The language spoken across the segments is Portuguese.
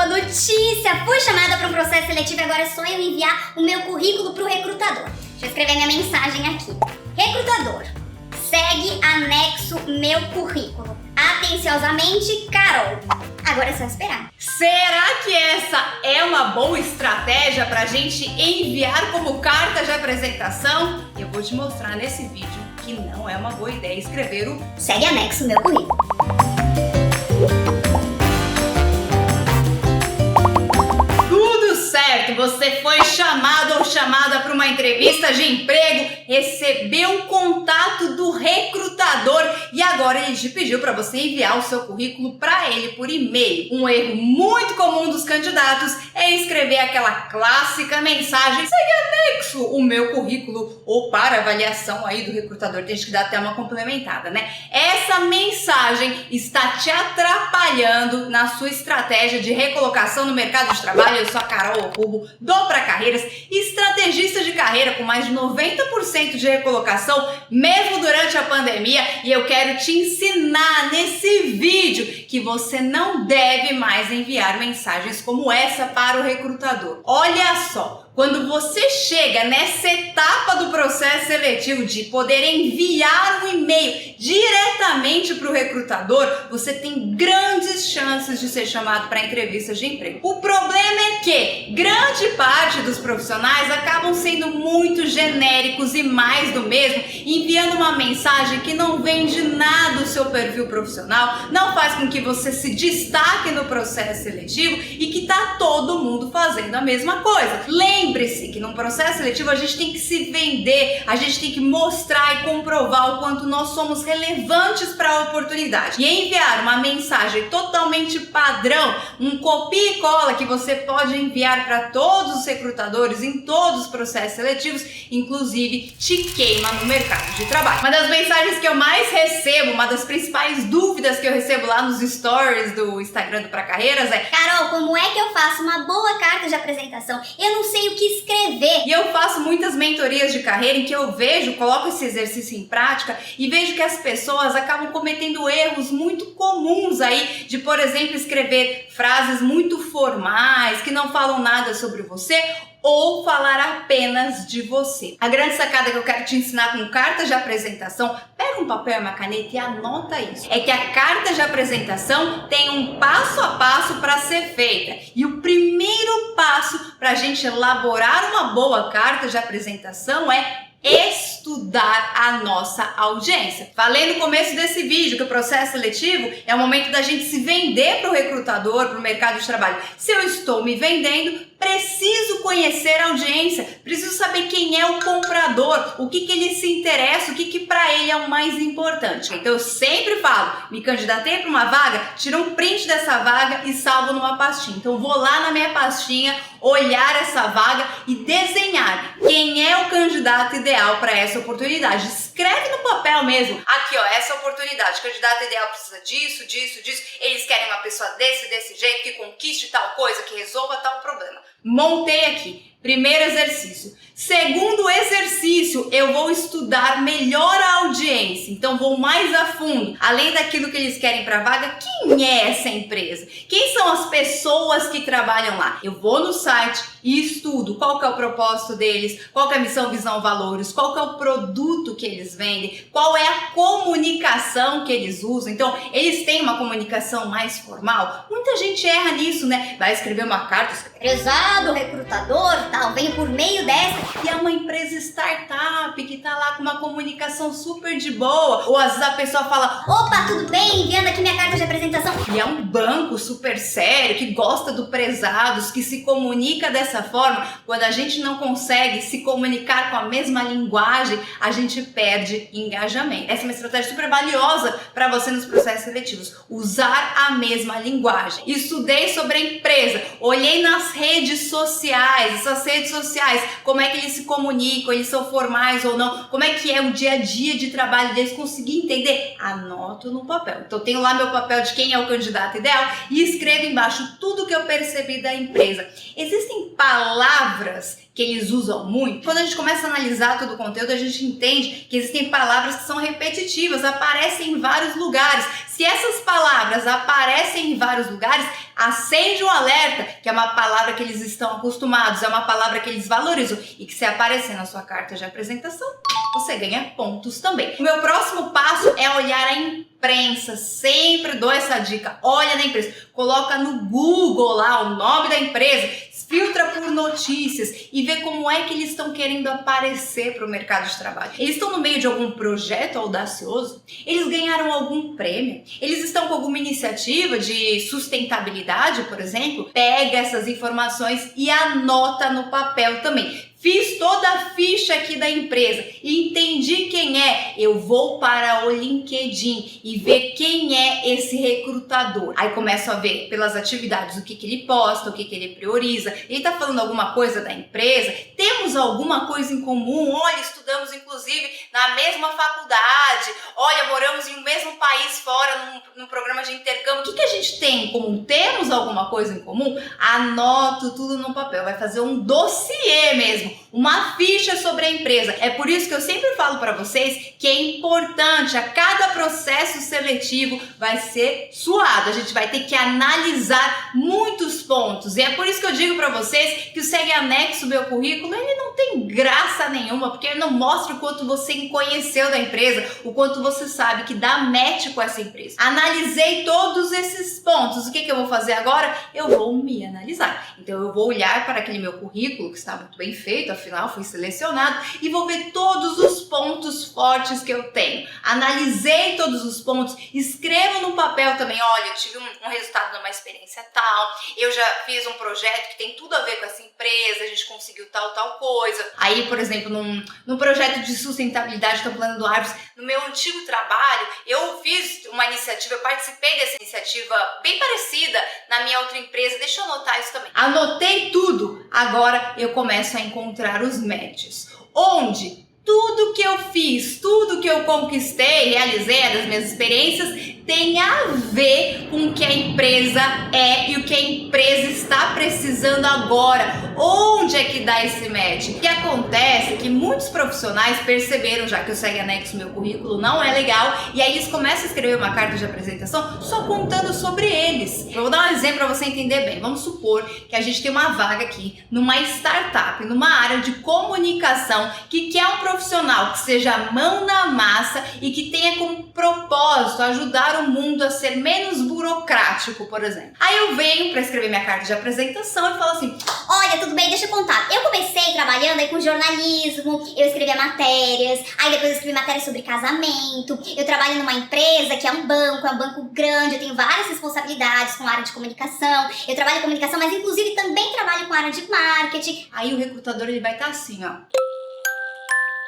boa notícia! Fui chamada para um processo seletivo e agora é só eu enviar o meu currículo para o recrutador. Deixa eu escrever minha mensagem aqui. Recrutador, segue anexo meu currículo. Atenciosamente, Carol. Agora é só esperar. Será que essa é uma boa estratégia para a gente enviar como carta de apresentação? Eu vou te mostrar nesse vídeo que não é uma boa ideia escrever o segue anexo meu currículo. Você foi chamado ou chamada para uma entrevista de emprego, recebeu o contato do recrutador e agora ele te pediu para você enviar o seu currículo para ele por e-mail. Um erro muito comum dos candidatos é escrever aquela clássica mensagem: segue anexo o meu currículo, ou para avaliação aí do recrutador, tem que dar até uma complementada, né? Essa mensagem está te atrapalhando na sua estratégia de recolocação no mercado de trabalho. Eu sou a Carol Cubo, do Pra Carreiras, estrategista de carreira com mais de 90% de recolocação, mesmo durante a pandemia, e eu quero te ensinar nesse vídeo que você não deve mais enviar mensagens como essa para o recrutador. Olha só! Quando você chega nessa etapa do processo seletivo de poder enviar um e-mail diretamente para o recrutador, você tem grandes chances de ser chamado para entrevistas de emprego. O problema é que grande parte dos profissionais acabam sendo muito genéricos e mais do mesmo, enviando uma mensagem que não vende nada do seu perfil profissional, não faz com que você se destaque no processo seletivo e que tá todo mundo fazendo a mesma coisa. Lembre-se que num processo seletivo a gente tem que se vender, a gente tem que mostrar e comprovar o quanto nós somos relevantes para a oportunidade. E enviar uma mensagem totalmente padrão, um copia e cola que você pode enviar para todos os recrutadores em todos os processos seletivos, inclusive te queima no mercado de trabalho. Uma das mensagens que eu mais recebo, uma das principais dúvidas que eu recebo lá nos stories do Instagram do Pra Carreiras é: Carol, como é que eu faço uma boa carta de apresentação? Eu não sei o que escrever. E eu faço muitas mentorias de carreira em que eu coloco esse exercício em prática e vejo que as pessoas acabam cometendo erros muito comuns aí de, por exemplo, escrever frases muito formais que não falam nada sobre você ou falar apenas de você. A grande sacada que eu quero te ensinar com cartas de apresentação, pega um papel e uma caneta e anota isso, é que a carta de apresentação tem um passo a passo para ser feita. E o primeiro passo para a gente elaborar uma boa carta de apresentação é estudar a nossa audiência. Falei no começo desse vídeo que o processo seletivo é o momento da gente se vender para o recrutador, para o mercado de trabalho. Se eu estou me vendendo, preciso conhecer a audiência, preciso saber quem é o comprador, o que ele se interessa, o que para ele é o mais importante. Então eu sempre falo, me candidatei para uma vaga, tira um print dessa vaga e salvo numa pastinha. Então eu vou lá na minha pastinha, olhar essa vaga e desenhar quem é o candidato ideal para essa oportunidade. Escreve no papel mesmo. Aqui, ó, essa oportunidade. O candidato ideal precisa disso, disso, disso. Eles querem uma pessoa desse jeito, que conquiste tal coisa, que resolva tal problema. Montei aqui. Primeiro exercício. Segundo exercício, eu vou estudar melhor a audiência. Então, vou mais a fundo. Além daquilo que eles querem para a vaga, quem é essa empresa? Quem são as pessoas que trabalham lá? Eu vou no site e estudo qual que é o propósito deles, qual que é a missão, visão, valores, qual que é o produto que eles vendem, qual é a comunicação que eles usam. Então, eles têm uma comunicação mais formal? Muita gente erra nisso, né? Vai escrever uma carta, prezado recrutador, tal, venho por meio dessa. E é uma empresa startup que tá lá com uma comunicação super de boa. Ou às vezes a pessoa fala: opa, tudo bem? Enviando aqui minha carta de apresentação. E é um banco super sério, que gosta do prezados, que se comunica dessa forma. Quando a gente não consegue se comunicar com a mesma linguagem, a gente perde engajamento. Essa é uma estratégia super valiosa para você nos processos seletivos. Usar a mesma linguagem. Estudei sobre a empresa, olhei nas redes sociais, essas redes sociais, como é que eles se comunicam, eles são formais ou não, como é que é o dia a dia de trabalho deles, consegui entender? Anoto no papel. Então tenho lá meu papel de quem é o candidato ideal e escrevo embaixo tudo que eu percebi da empresa. Existem palavras que eles usam muito. Quando a gente começa a analisar todo o conteúdo, a gente entende que existem palavras que são repetitivas, aparecem em vários lugares. Se essas palavras aparecem em vários lugares, acende um alerta, que é uma palavra que eles estão acostumados, é uma palavra que eles valorizam e que se aparecer na sua carta de apresentação, você ganha pontos também. O meu próximo passo é olhar a imprensa. Sempre dou essa dica. Olha na imprensa. Coloca no Google lá o nome da empresa, filtra por notícias e vê como é que eles estão querendo aparecer para o mercado de trabalho. Eles estão no meio de algum projeto audacioso? Eles ganharam algum prêmio? Eles estão com alguma iniciativa de sustentabilidade, por exemplo? Pega essas informações e anota no papel também. Fiz toda a ficha aqui da empresa e entendi quem é. Eu vou para o LinkedIn e ver quem é esse recrutador. Aí começo a ver pelas atividades o que ele posta, o que ele prioriza. Ele tá falando alguma coisa da empresa? Temos alguma coisa em comum? Olha, estudamos inclusive na mesma faculdade. Olha, moramos em um mesmo país fora num programa de intercâmbio. O que a gente tem em comum? Temos alguma coisa em comum? Anoto tudo no papel. Vai fazer um dossiê mesmo. Uma ficha sobre a empresa. É por isso que eu sempre falo para vocês que é importante, a cada processo seletivo vai ser suado. A gente vai ter que analisar muitos pontos. E é por isso que eu digo para vocês que o Segue Anexo Meu Currículo, ele não tem graça nenhuma, porque ele não mostra o quanto você conheceu da empresa, o quanto você sabe que dá match com essa empresa. Analisei todos esses pontos. O que eu vou fazer agora? Eu vou me analisar. Então eu vou olhar para aquele meu currículo que está muito bem feito, afinal fui selecionado, e vou ver todos os pontos fortes que eu tenho. Analisei todos os pontos, escrevo no papel também, olha, eu tive um resultado numa experiência tal, eu já fiz um projeto que tem tudo a ver com essa empresa, a gente conseguiu tal coisa. Aí, por exemplo, num projeto de sustentabilidade, estou plantando árvores, no meu antigo trabalho, eu fiz uma iniciativa, eu participei dessa iniciativa bem parecida na minha outra empresa, deixa eu anotar isso também. Anotei tudo, agora eu começo a encontrar os matches, onde tudo que eu fiz, tudo que eu conquistei, realizei das minhas experiências tem a ver com o que a empresa é e o que a empresa está precisando agora. Onde é que dá esse match? O que acontece é que muitos profissionais perceberam já que o Segue Anexo Meu Currículo não é legal e aí eles começam a escrever uma carta de apresentação só contando sobre eles. Eu vou dar um exemplo para você entender bem. Vamos supor que a gente tem uma vaga aqui numa startup, numa área de comunicação que quer um profissional que seja mão na massa e que tenha como propósito ajudar o mundo a ser menos burocrático, por exemplo. Aí eu venho para escrever minha carta de apresentação e falo assim: olha, tudo bem, deixa eu contar. Eu comecei trabalhando aí com jornalismo, eu escrevia matérias, aí depois eu escrevi matérias sobre casamento, eu trabalho numa empresa que é um banco grande, eu tenho várias responsabilidades com a área de comunicação, eu trabalho em comunicação, mas inclusive também trabalho com a área de marketing. Aí o recrutador ele vai estar assim, ó.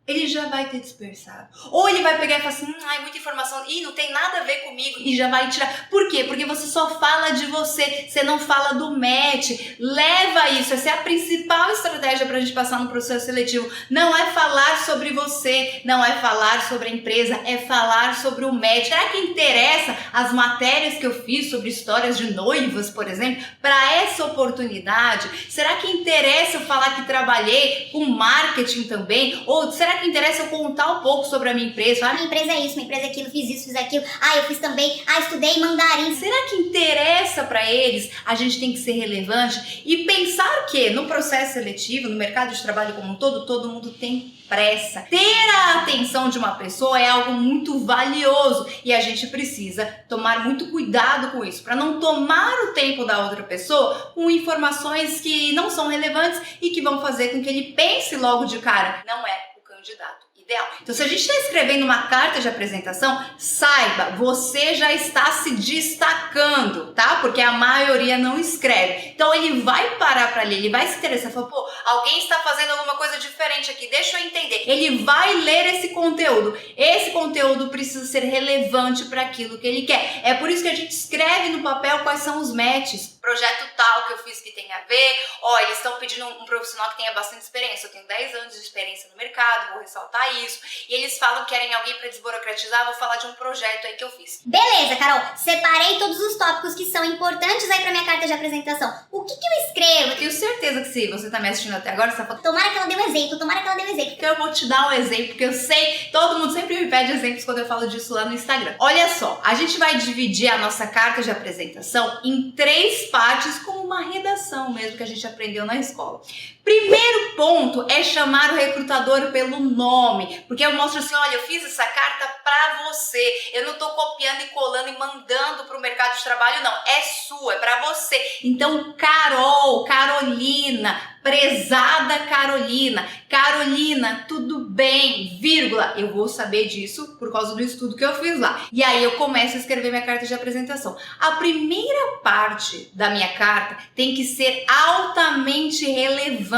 Ele já vai ter dispersado. Ou ele vai pegar e falar assim, ai, muita informação, não tem nada a ver comigo, e já vai tirar. Por quê? Porque você só fala de você não fala do match. Leva isso, essa é a principal estratégia pra gente passar no processo seletivo. Não é falar sobre você, não é falar sobre a empresa, é falar sobre o match. Será que interessa as matérias que eu fiz sobre histórias de noivas, por exemplo, para essa oportunidade? Será que interessa eu falar que trabalhei com marketing também? Ou será que interessa eu contar um pouco sobre a minha empresa? Minha empresa é isso, minha empresa é aquilo, fiz isso, fiz aquilo. Eu fiz também, estudei mandarim. Será que interessa para eles? A gente tem que ser relevante e pensar que no processo seletivo, no mercado de trabalho como um todo mundo tem pressa. Ter a atenção de uma pessoa é algo muito valioso e a gente precisa tomar muito cuidado com isso, para não tomar o tempo da outra pessoa com informações que não são relevantes e que vão fazer com que ele pense logo de cara, não é candidato ideal. Então, se a gente está escrevendo uma carta de apresentação, saiba, você já está se destacando, tá? Porque a maioria não escreve. Então, ele vai parar para ler, ele vai se interessar, falar, pô, alguém está fazendo alguma coisa diferente aqui, deixa eu entender. Ele vai ler esse conteúdo. Esse conteúdo precisa ser relevante para aquilo que ele quer. É por isso que a gente escreve no papel quais são os matches. projeto tal que eu fiz que tem a ver, ó, eles estão pedindo um profissional que tenha bastante experiência, eu tenho 10 anos de experiência no mercado, vou ressaltar isso, e eles falam que querem alguém para desburocratizar, vou falar de um projeto aí que eu fiz. Beleza, Carol, separei todos os tópicos que são importantes aí pra minha carta de apresentação. O que eu escrevo? Eu tenho certeza que se você tá me assistindo até agora, você tá falando, Tomara que ela dê um exemplo, tomara que ela dê um exemplo. então eu vou te dar um exemplo, porque eu sei, todo mundo sempre me pede exemplos quando eu falo disso lá no Instagram. Olha só, a gente vai dividir a nossa carta de apresentação em 3 partes, como uma redação mesmo que a gente aprendeu na escola. Primeiro ponto é chamar o recrutador pelo nome, porque eu mostro assim, olha, eu fiz essa carta pra você, eu não tô copiando e colando e mandando pro mercado de trabalho, não, é sua, é pra você. Então, Carol, Carolina, prezada Carolina, Carolina, tudo bem, vírgula, eu vou saber disso por causa do estudo que eu fiz lá. E aí eu começo a escrever minha carta de apresentação. A primeira parte da minha carta tem que ser altamente relevante,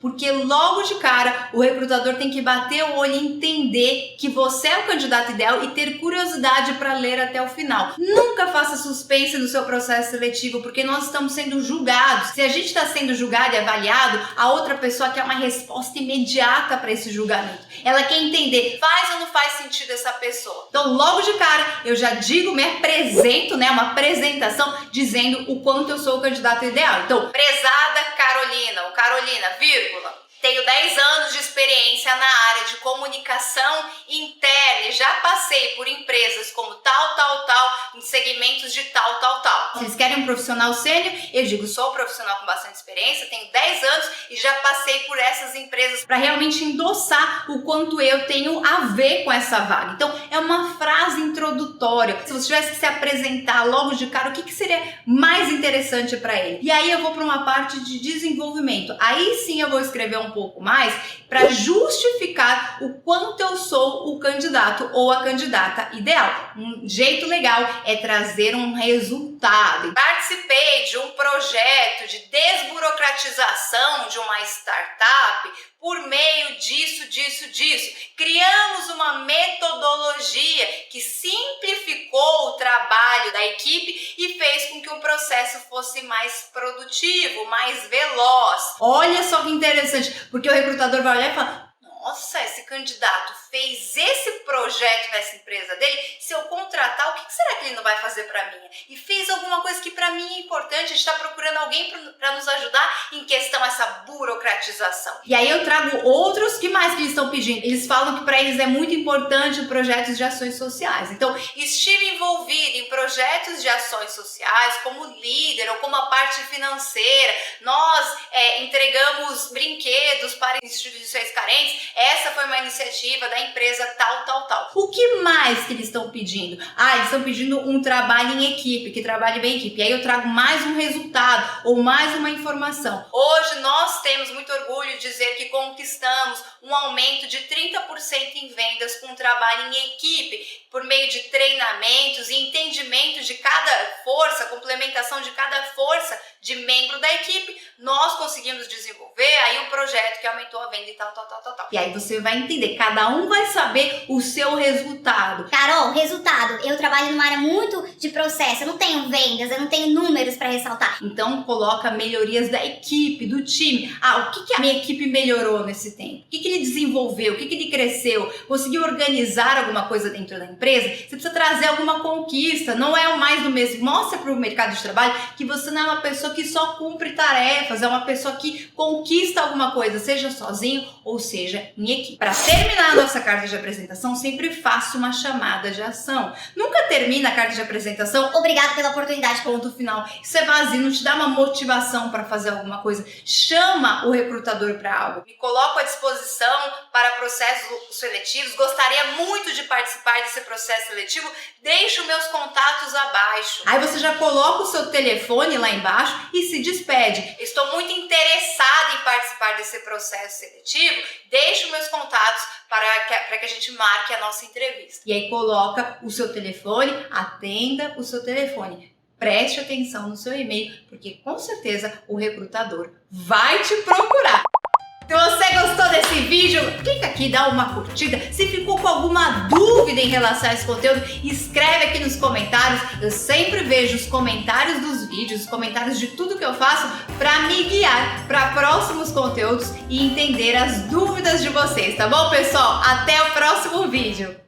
porque logo de cara o recrutador tem que bater o olho e entender que você é o candidato ideal e ter curiosidade para ler até o final. Nunca faça suspense no seu processo seletivo, porque nós estamos sendo julgados. Se a gente está sendo julgado e avaliado, a outra pessoa quer uma resposta imediata para esse julgamento. Ela quer entender, faz ou não faz sentido essa pessoa. Então logo de cara eu já digo, me apresento, né, uma apresentação dizendo o quanto eu sou o candidato ideal. Então, prezada Carolina, ou Carolina, vírgula, tenho 10 anos de experiência na área de comunicação interna e já passei por empresas como tal, em segmentos de tal. Se eles querem um profissional sênior, eu digo, sou um profissional com bastante experiência, tenho 10 anos e já passei por essas empresas para realmente endossar o quanto eu tenho a ver com essa vaga. Então, é uma frase introdutória. Se você tivesse que se apresentar logo de cara, o que seria mais interessante para ele? E aí eu vou para uma parte de desenvolvimento. Aí sim eu vou escrever um pouco mais para justificar o quanto eu sou o candidato ou a candidata ideal. Um jeito legal é trazer um resultado. Participei de um projeto de desburocratização de uma startup por meio disso. Criamos uma metodologia que simplificou o trabalho da equipe e fez com que o processo fosse mais produtivo, mais veloz. Olha só que interessante, porque o recrutador vai olhar e falar, nossa, esse candidato fez esse projeto nessa empresa dele, se eu contratar, o que será que ele não vai fazer para mim? E fez alguma coisa que para mim é importante, a gente está procurando alguém para nos ajudar em questão essa burocratização. E aí eu trago outros, que mais que eles estão pedindo? Eles falam que para eles é muito importante projetos de ações sociais. Então, estive envolvido em projetos de ações sociais como líder ou como a parte financeira, nós entregamos brinquedos para instituições carentes, essa foi uma iniciativa da empresa tal. O que mais que eles estão pedindo? Eles estão pedindo um trabalho em equipe, que trabalhe bem em equipe. E aí eu trago mais um resultado ou mais uma informação. Hoje nós temos muito orgulho de dizer que conquistamos um aumento de 30% em vendas com trabalho em equipe, por meio de treinamentos e entendimento de cada força, complementação de cada força de membro da equipe, nós conseguimos desenvolver aí um projeto que aumentou a venda e tal. E aí você vai entender, cada um vai saber o seu resultado. Carol, resultado, eu trabalho numa área muito de processo, eu não tenho vendas, eu não tenho números para ressaltar. Então coloca melhorias da equipe, do time. O que a minha equipe melhorou nesse tempo? O que ele desenvolveu? O que ele cresceu? Conseguiu organizar alguma coisa dentro da empresa? Você precisa trazer alguma conquista, não é o mais do mesmo. Mostra para o mercado de trabalho que você não é uma pessoa que só cumpre tarefas, é uma pessoa que conquista alguma coisa, seja sozinho ou seja em equipe. Para terminar a nossa carta de apresentação, sempre faço uma chamada de ação. Nunca termina a carta de apresentação, obrigado pela oportunidade, ponto final. Isso é vazio, não te dá uma motivação para fazer alguma coisa. Chama o recrutador para algo. Me coloco à disposição para processos seletivos, gostaria muito de participar desse processo seletivo, deixo meus contatos abaixo. Aí você já coloca o seu telefone lá embaixo e se despede. Estou muito interessada em participar desse processo seletivo, deixo meus contatos para que a gente marque a nossa entrevista. E aí coloca o seu telefone, atenda o seu telefone. Preste atenção no seu e-mail, porque com certeza o recrutador vai te procurar. Se você gostou desse vídeo, clica aqui, dá uma curtida. Se ficou com alguma dúvida em relação a esse conteúdo, escreve aqui nos comentários. Eu sempre vejo os comentários dos vídeos, os comentários de tudo que eu faço para me guiar para próximos conteúdos e entender as dúvidas de vocês, tá bom, pessoal? Até o próximo vídeo!